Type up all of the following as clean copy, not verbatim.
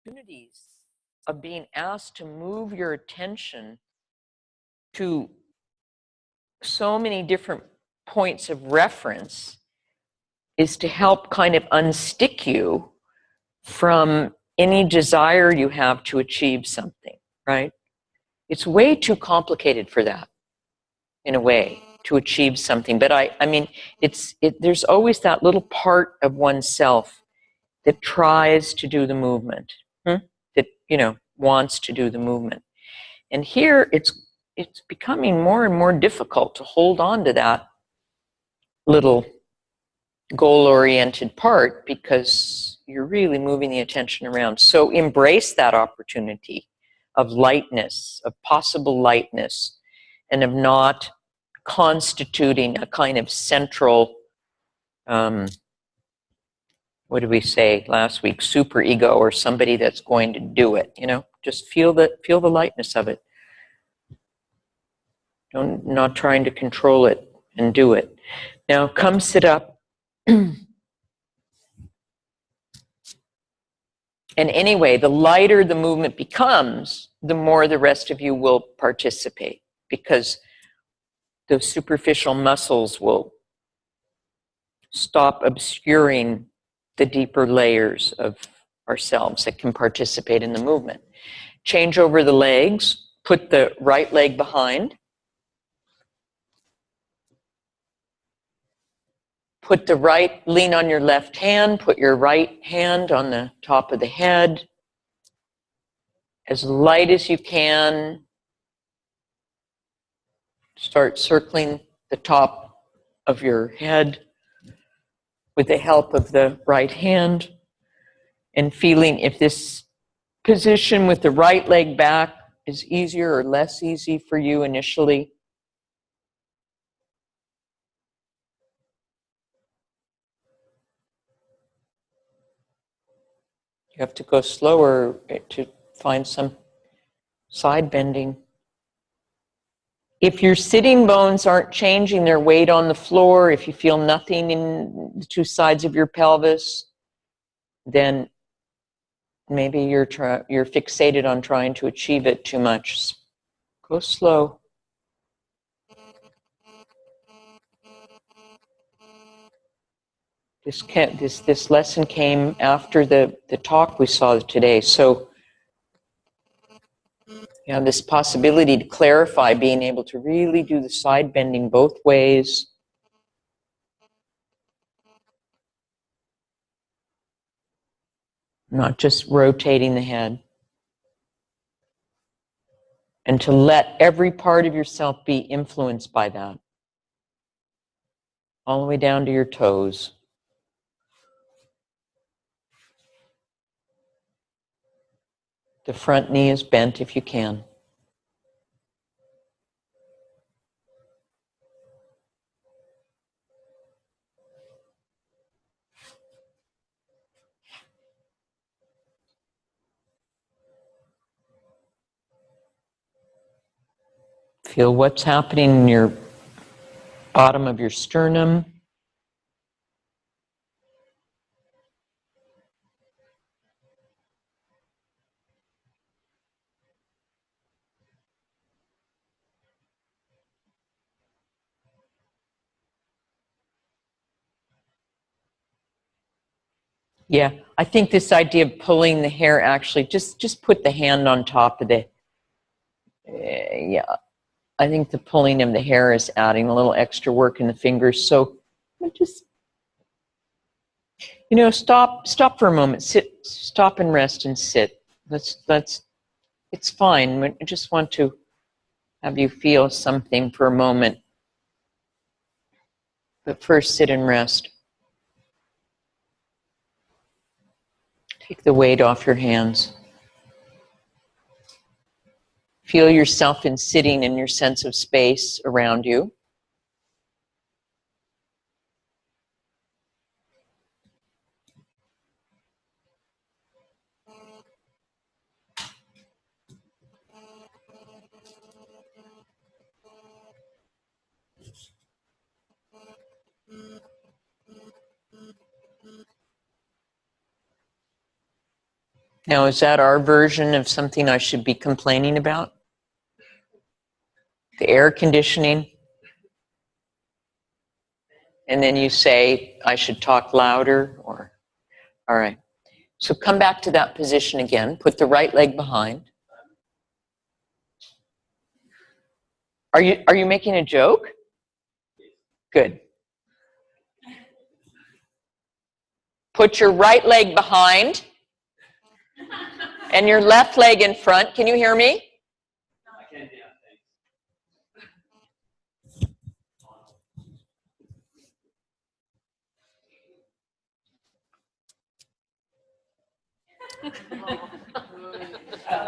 opportunities of being asked to move your attention to so many different points of reference is to help kind of unstick you from any desire you have to achieve something, right? It's way too complicated for that, in a way, to achieve something. But I mean, there's always that little part of oneself that tries to do the movement, that, you know, wants to do the movement. And here it's becoming more and more difficult to hold on to that little goal-oriented part because you're really moving the attention around. So embrace that opportunity of lightness, of possible lightness, and of not constituting a kind of central, what did we say last week, super ego, or somebody that's going to do it, you know? Just feel the lightness of it. Not trying to control it, and do it. Now come sit up. And anyway, the lighter the movement becomes, the more the rest of you will participate, because those superficial muscles will stop obscuring the deeper layers of ourselves that can participate in the movement. Change over the legs, put the right leg behind. Lean on your left hand, put your right hand on the top of the head. As light as you can, start circling the top of your head with the help of the right hand, and feeling if this position with the right leg back is easier or less easy for you initially. You have to go slower to find some side bending. If your sitting bones aren't changing their weight on the floor, if you feel nothing in the two sides of your pelvis, then maybe you're fixated on trying to achieve it too much. Go slow. This lesson came after the talk we saw today. So you have this possibility to clarify, being able to really do the side bending both ways. Not just rotating the head. And to let every part of yourself be influenced by that. All the way down to your toes. The front knee is bent if you can. Feel what's happening in your bottom of your sternum. Yeah, I think this idea of pulling the hair, actually, just put the hand on top of the, yeah, I think the pulling of the hair is adding a little extra work in the fingers. So just, you know, stop for a moment, stop and rest and sit. It's fine. I just want to have you feel something for a moment. But first, sit and rest. Take the weight off your hands. Feel yourself in sitting in your sense of space around you. Now, is that our version of something I should be complaining about? The air conditioning? And then you say, I should talk louder, or, all right. So come back to that position again. Put the right leg behind. Are you making a joke? Good. Put your right leg behind and your left leg in front. Can you hear me? I can, yeah,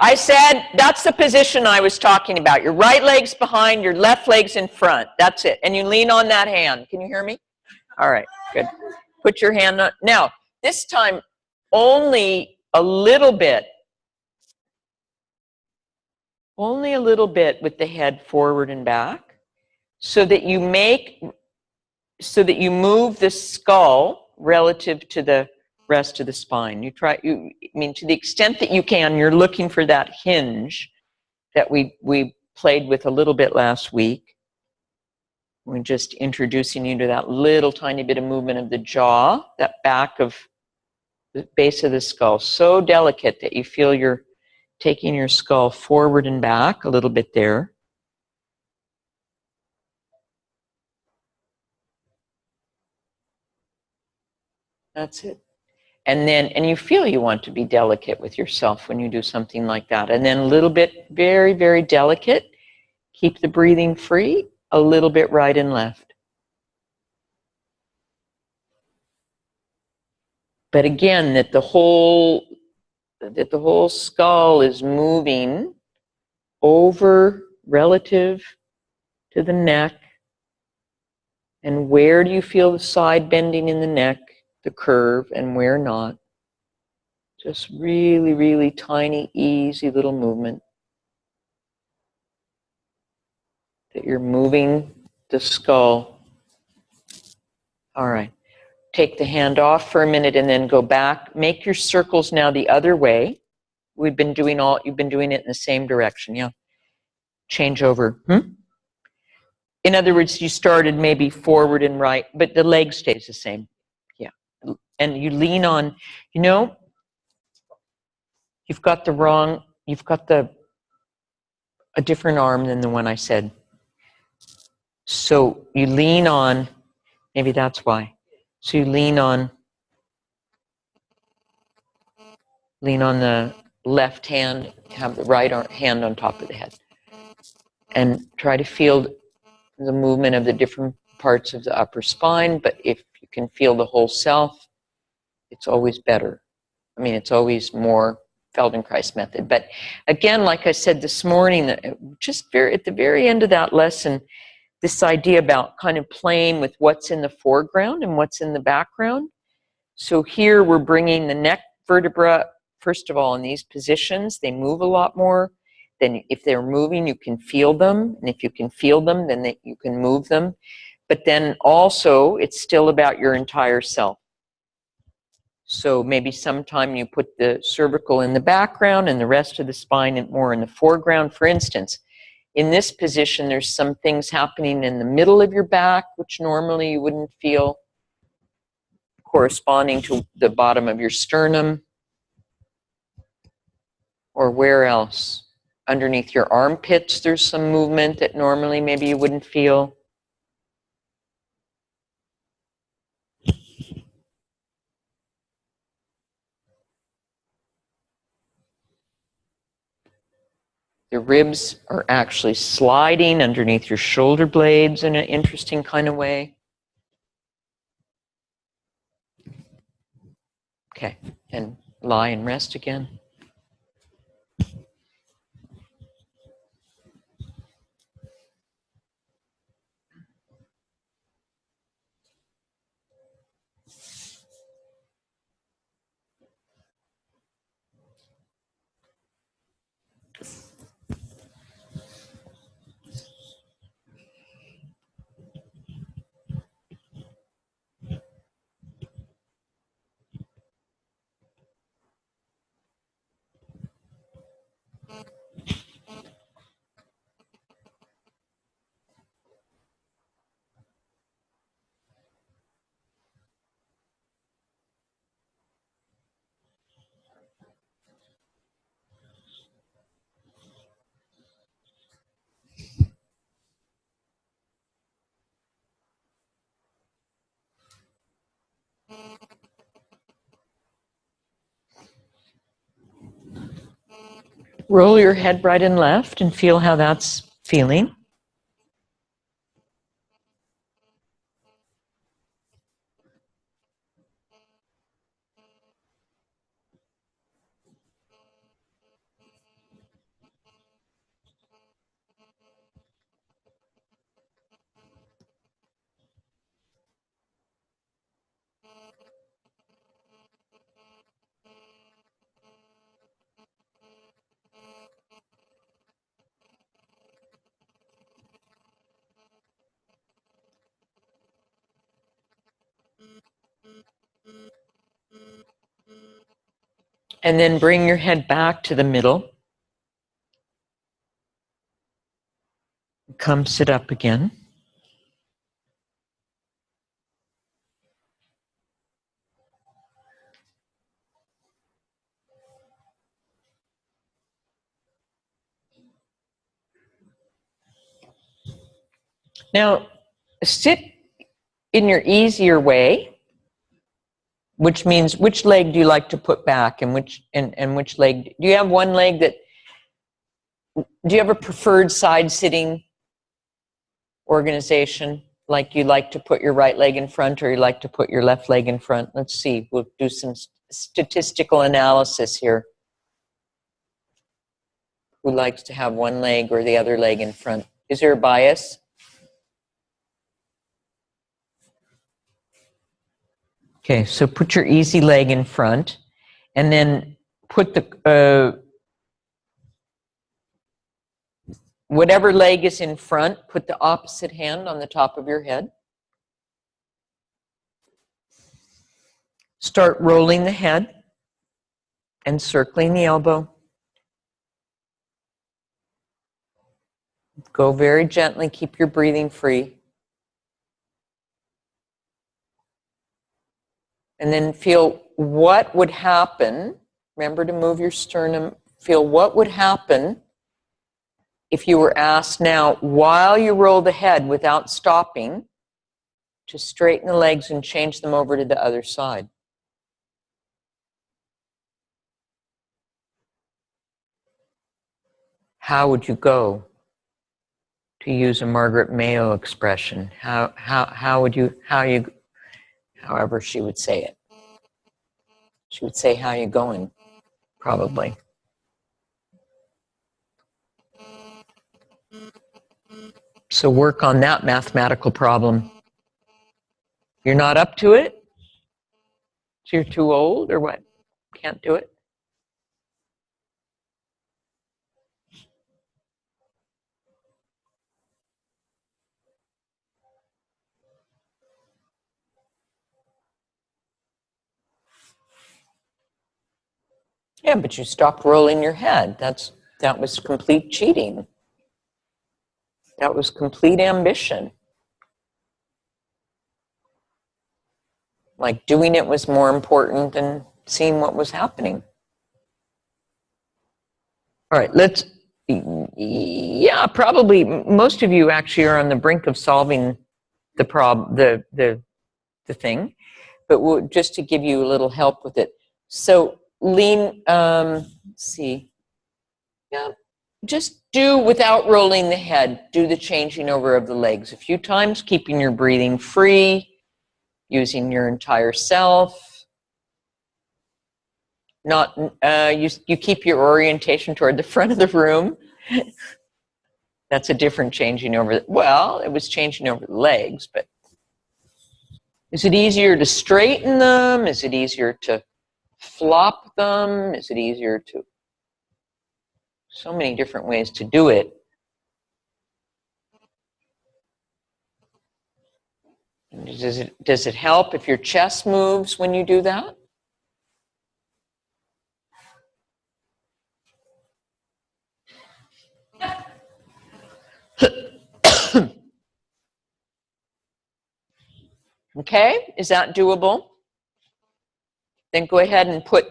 I said that's the position I was talking about. Your right leg's behind, your left leg's in front. That's it. And you lean on that hand. Can you hear me? All right, good. Put your hand on. Now, this time, only a little bit with the head forward and back, so that you move the skull relative to the rest of the spine. I mean, to the extent that you can, you're looking for that hinge that we played with a little bit last week. We're just introducing you to that little tiny bit of movement of the jaw, that back of the base of the skull. So delicate that you feel you're taking your skull forward and back a little bit there. That's it. And you feel you want to be delicate with yourself when you do something like that. And then a little bit, very, very delicate. Keep the breathing free, a little bit right and left. But again, that the whole skull is moving over relative to the neck. And where do you feel the side bending in the neck, the curve, and where not? Just really, really tiny, easy little movement. That you're moving the skull. All right. Take the hand off for a minute and then go back. Make your circles now the other way. You've been doing it in the same direction, yeah. Change over. In other words, you started maybe forward and right, but the leg stays the same. Yeah. And you lean on, you've got a different arm than the one I said. So you lean on, maybe that's why. So you lean on the left hand, have the right hand on top of the head. And try to feel the movement of the different parts of the upper spine, but if you can feel the whole self, it's always better. I mean, it's always more Feldenkrais method. But again, like I said this morning, just at the very end of that lesson, this idea about kind of playing with what's in the foreground and what's in the background. So here we're bringing the neck vertebra, first of all, in these positions. They move a lot more. Then if they're moving, you can feel them. And if you can feel them, then you can move them. But then also, it's still about your entire self. So maybe sometime you put the cervical in the background and the rest of the spine more in the foreground. For instance, in this position, there's some things happening in the middle of your back, which normally you wouldn't feel, corresponding to the bottom of your sternum. Or where else? Underneath your armpits, there's some movement that normally maybe you wouldn't feel. The ribs are actually sliding underneath your shoulder blades in an interesting kind of way. Okay, and lie and rest again. roll your head right and left and feel how that's feeling. And then bring your head back to the middle. Come sit up again. Now, sit in your easier way, which means which leg do you like to put back and which leg? Do you have one leg that, do you have a preferred side sitting organization? Like you like to put your right leg in front or you like to put your left leg in front? Let's see, we'll do some statistical analysis here. Who likes to have one leg or the other leg in front? Is there a bias? Okay, so put your easy leg in front and then put the, whatever leg is in front, put the opposite hand on the top of your head. Start rolling the head and circling the elbow. Go very gently, keep your breathing free. And then feel what would happen. Remember to move your sternum. Feel what would happen if you were asked now, while you roll the head without stopping, to straighten the legs and change them over to the other side. How would you go? To use a Margaret Mayo expression, how would you, however she would say it. She would say, how you going? Probably. So work on that mathematical problem. You're not up to it? So you're too old or what? Can't do it? Yeah, but you stopped rolling your head. That was complete cheating. That was complete ambition. Like doing it was more important than seeing what was happening. All right, let's, yeah, probably most of you actually are on the brink of solving the thing, but just to give you a little help with it. So lean, let's see, yeah, just do without rolling the head, do the changing over of the legs a few times, keeping your breathing free, using your entire self. Not, you keep your orientation toward the front of the room. That's a different changing over, well, it was changing over the legs, but is it easier to straighten them? Is it easier to flop them? Is it easier to, so many different ways to do it. Does it help if your chest moves when you do that? Okay, is that doable? Then go ahead and put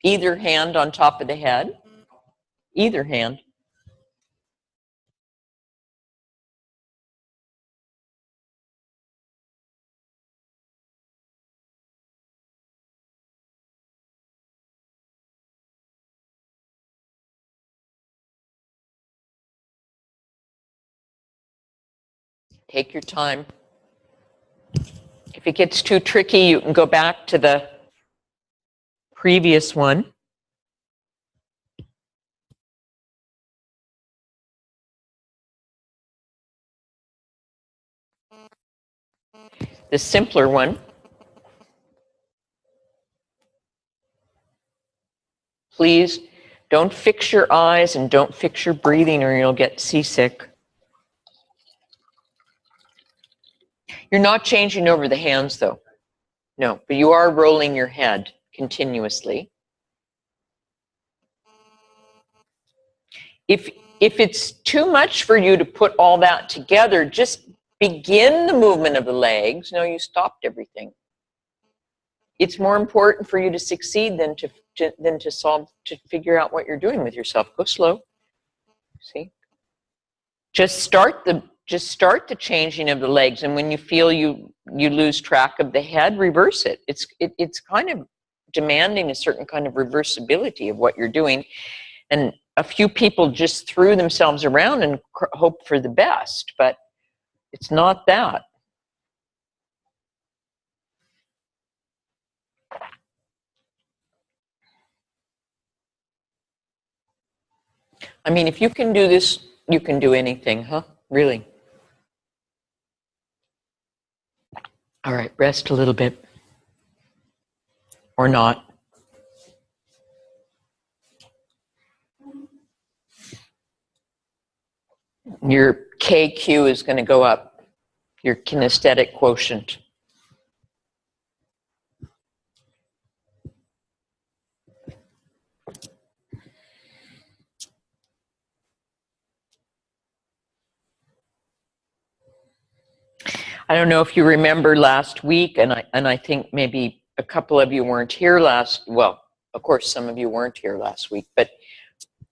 either hand on top of the head. Either hand. Take your time. If it gets too tricky, you can go back to the previous one. The simpler one. Please don't fix your eyes and don't fix your breathing or you'll get seasick. You're not changing over the hands though. No, but you are rolling your head continuously. If it's too much for you to put all that together, just begin the movement of the legs. No, you stopped everything. It's more important for you to succeed than to figure out what you're doing with yourself. Go slow. See? Just start the changing of the legs, and when you feel you lose track of the head, reverse it. It's kind of demanding a certain kind of reversibility of what you're doing, and a few people just threw themselves around and hope for the best, but it's not that. I mean, if you can do this, you can do anything, huh? Really? All right, rest a little bit. Or not. Your KQ is going to go up, your kinesthetic quotient. I don't know if you remember last week, and I think maybe a couple of you weren't here well, of course some of you weren't here last week, but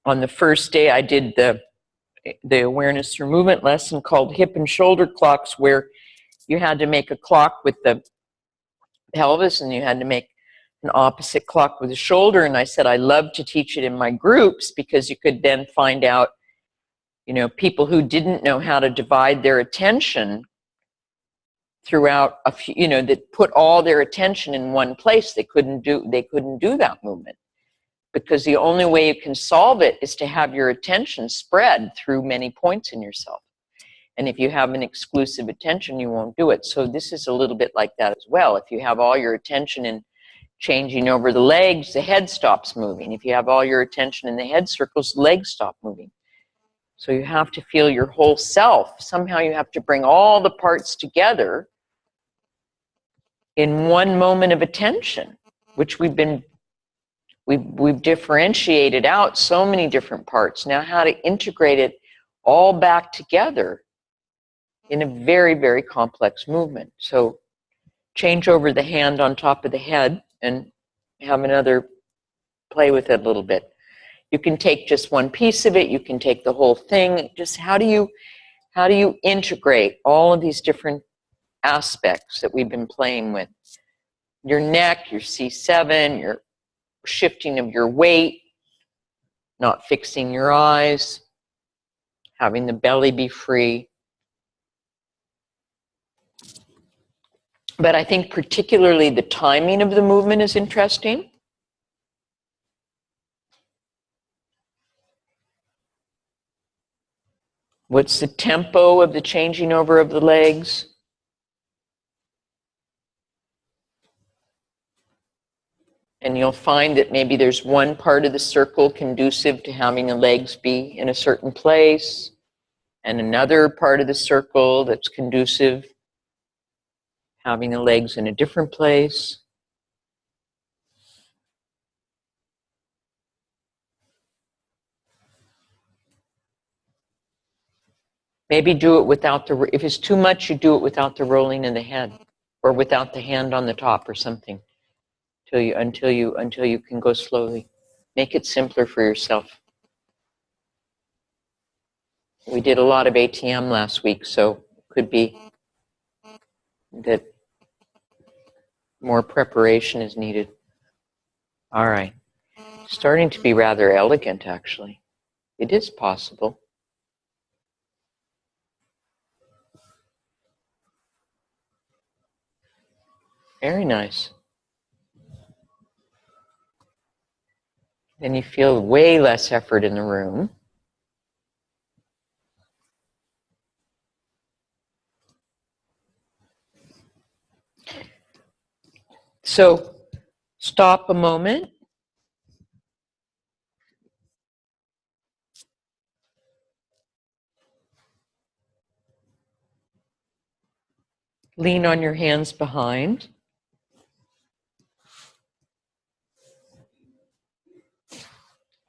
on the first day I did the awareness through movement lesson called hip and shoulder clocks, where you had to make a clock with the pelvis and you had to make an opposite clock with the shoulder. And I said I love to teach it in my groups because you could then find out, people who didn't know how to divide their attention throughout a few, that put all their attention in one place. They couldn't do that movement, because the only way you can solve it is to have your attention spread through many points in yourself. And if you have an exclusive attention, you won't do it. So this is a little bit like that as well. If you have all your attention in changing over the legs, the head stops moving. If you have all your attention in the head circles, the legs stop moving. So you have to feel your whole self. Somehow you have to bring all the parts together in one moment of attention, which we've differentiated out so many different parts. Now how to integrate it all back together in a very, very complex movement. So change over the hand on top of the head and have another play with it a little bit. You can take just one piece of it, you can take the whole thing. Just how do you integrate all of these different aspects that we've been playing with? Your neck, your C7, your shifting of your weight, not fixing your eyes, having the belly be free. But I think particularly the timing of the movement is interesting. What's the tempo of the changing over of the legs? And you'll find that maybe there's one part of the circle conducive to having the legs be in a certain place, and another part of the circle that's conducive having the legs in a different place. Maybe do it without if it's too much, you do it without the rolling of the head, or without the hand on the top or something, until you can go slowly. Make it simpler for yourself. We did a lot of ATM last week, so it could be that more preparation is needed. All right. Starting to be rather elegant, actually. It is possible. Very nice. Then you feel way less effort in the room. So stop a moment. Lean on your hands behind.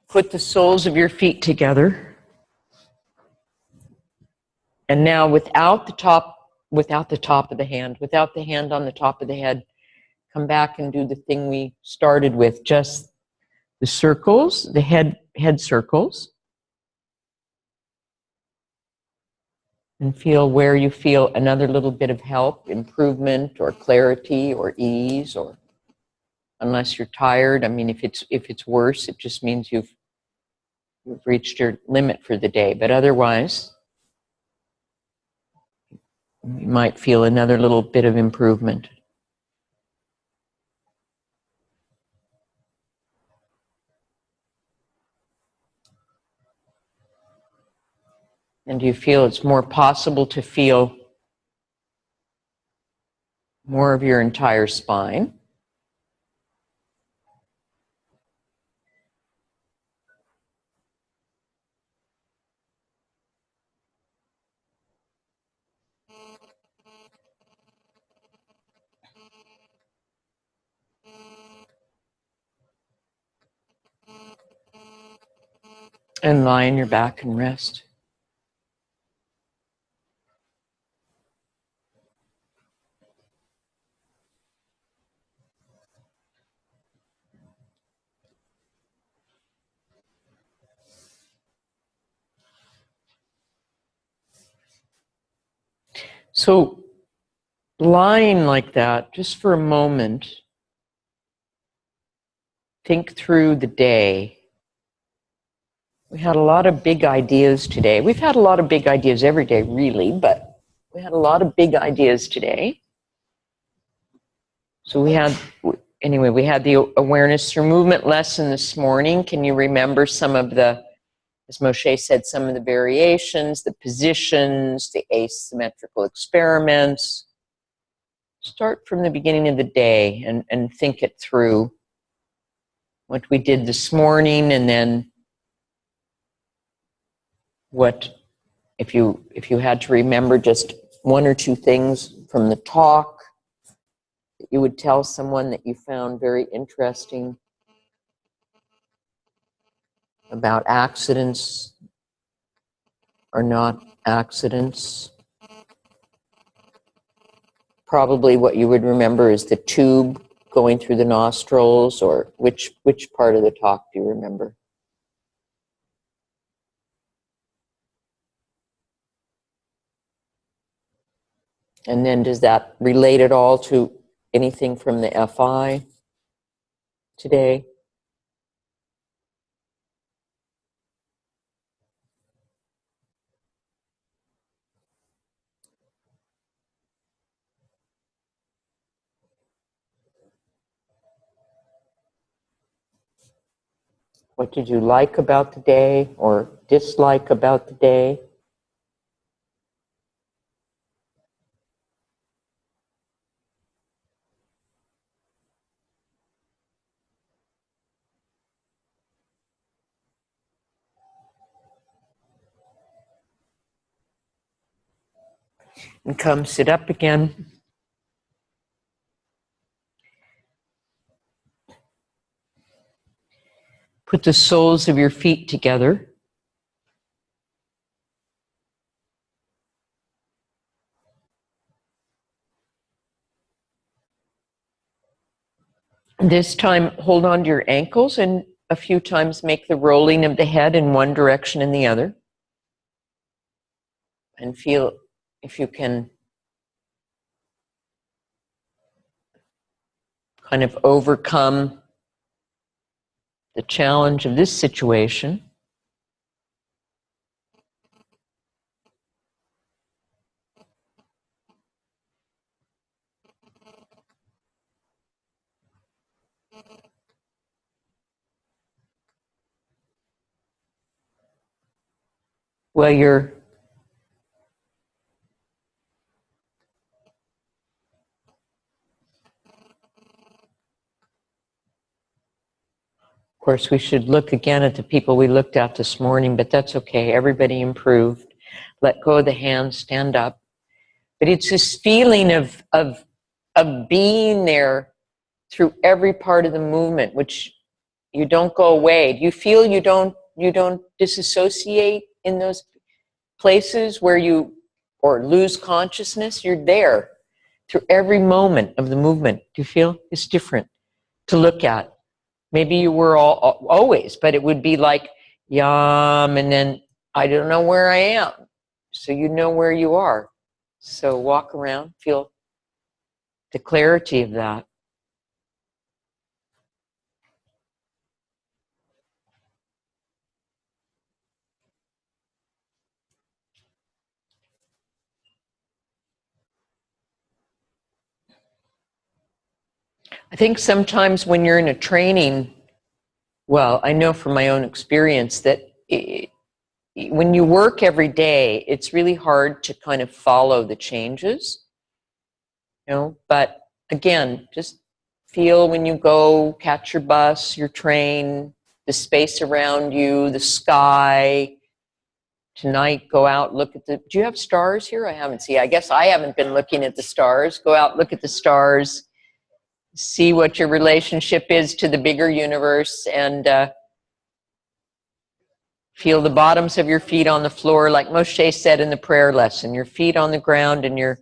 Put the soles of your feet together. And now without the top of the hand, without the hand on the top of the head, come back and do the thing we started with, just the circles, the head circles. And feel where you feel another little bit of help, improvement or clarity or ease, or unless you're tired. I mean, if it's worse, it just means you've reached your limit for the day. But otherwise, you might feel another little bit of improvement. And do you feel it's more possible to feel more of your entire spine? And lie on your back and rest. So lying like that, just for a moment, think through the day. We had a lot of big ideas today. We've had a lot of big ideas every day, really, but we had a lot of big ideas today. So we had the awareness through movement lesson this morning. Can you remember some of the, as Moshe said, some of the variations, the positions, the asymmetrical experiments? Start from the beginning of the day and think it through. What we did this morning, and then what, if you had to remember just one or two things from the talk that you would tell someone that you found very interesting about accidents or not accidents. Probably what you would remember is the tube going through the nostrils, or which part of the talk do you remember? And then does that relate at all to anything from the FI today? What did you like about the day or dislike about the day? And come sit up again. Put the soles of your feet together. This time, hold on to your ankles, and a few times make the rolling of the head in one direction and the other. And feel if you can kind of overcome the challenge of this situation. Well, you're of course, we should look again at the people we looked at this morning, but that's okay. Everybody improved. Let go of the hands, stand up. But it's this feeling of being there through every part of the movement, which you don't go away. Do you feel you don't disassociate in those places where you or lose consciousness? You're there through every moment of the movement. Do you feel it's different to look at? Maybe you were always, but it would be like, yum, and then I don't know where I am. So you know where you are. So walk around, feel the clarity of that. I think sometimes when you're in a training, well, I know from my own experience that when you work every day, it's really hard to kind of follow the changes, you know, but again, just feel when you go, catch your bus, your train, the space around you, the sky. Tonight, go out, look at do you have stars here? I haven't seen, I guess I haven't been looking at the stars. Go out, look at the stars, see what your relationship is to the bigger universe, and feel the bottoms of your feet on the floor, like Moshe said in the prayer lesson, your feet on the ground and your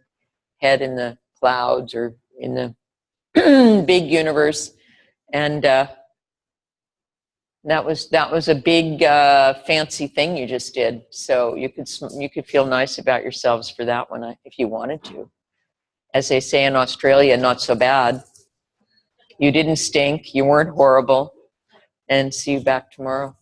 head in the clouds or in the big universe. And that was a big fancy thing you just did. So you could feel nice about yourselves for that one if you wanted to. As they say in Australia, not so bad. You didn't stink. You weren't horrible. And see you back tomorrow.